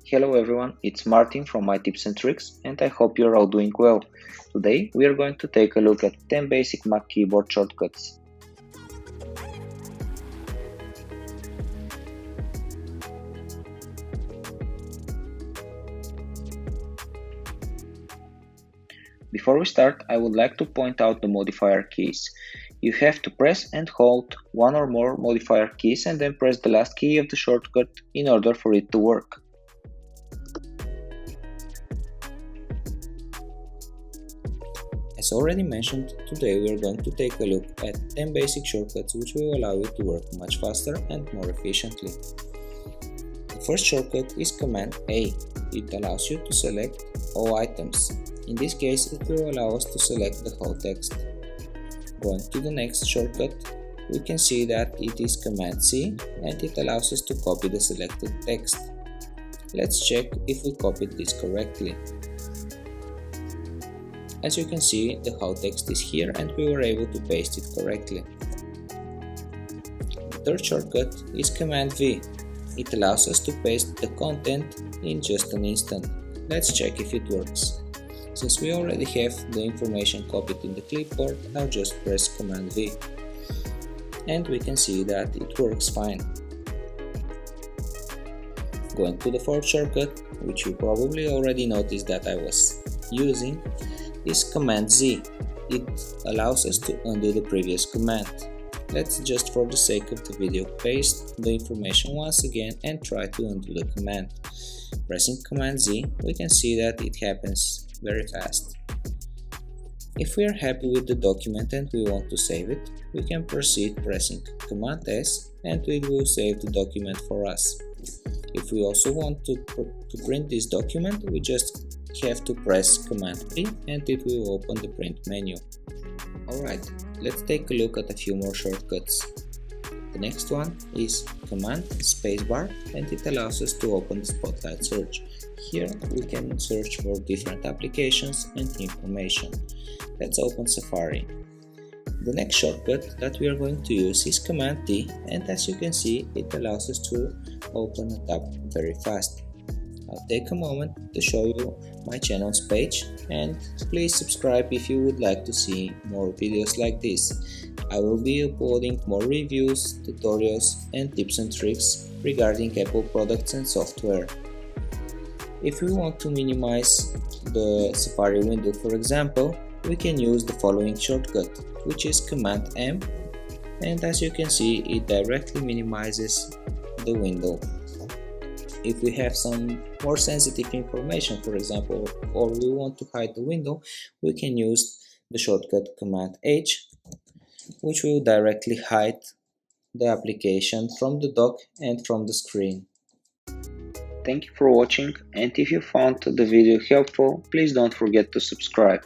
Hello everyone, it's Martin from iTips&Tricks and I hope you're all doing well. Today we are going to take a look at 10 basic Mac keyboard shortcuts. Before we start, I would like to point out the modifier keys. You have to press and hold one or more modifier keys and then press the last key of the shortcut in order for it to work. As already mentioned, today we are going to take a look at 10 basic shortcuts which will allow you to work much faster and more efficiently. The first shortcut is Command A. It allows you to select all items. In this case, it will allow us to select the whole text. Going to the next shortcut, we can see that it is Command C and it allows us to copy the selected text. Let's check if we copied this correctly. As you can see, the whole text is here and we were able to paste it correctly. The third shortcut is Command V. It allows us to paste the content in just an instant. Let's check if it works. Since we already have the information copied in the clipboard, I'll just press Command V. And we can see that it works fine. Going to the fourth shortcut, which you probably already noticed that I was using, is Command Z. It allows us to undo the previous command. Let's just for the sake of the video paste the information once again and try to undo the command. Pressing Command Z, we can see that it happens very fast. If we are happy with the document and we want to save it, we can proceed pressing Command S and it will save the document for us. If we also want to print this document, we just have to press Command P and it will open the print menu. Alright, let's take a look at a few more shortcuts. The next one is Command Spacebar and it allows us to open the Spotlight search. Here we can search for different applications and information. Let's open Safari. The next shortcut that we are going to use is Command T and as you can see it allows us to open a tab very fast. I'll take a moment to show you my channel's page and please subscribe if you would like to see more videos like this. I will be uploading more reviews, tutorials and tips and tricks regarding Apple products and software. If we want to minimize the Safari window, for example, we can use the following shortcut, which is Command M, and as you can see it directly minimizes the window. If we have some more sensitive information, for example, or we want to hide the window, we can use the shortcut Command H, which will directly hide the application from the dock and from the screen. Thank you for watching, and if you found the video helpful, please don't forget to subscribe.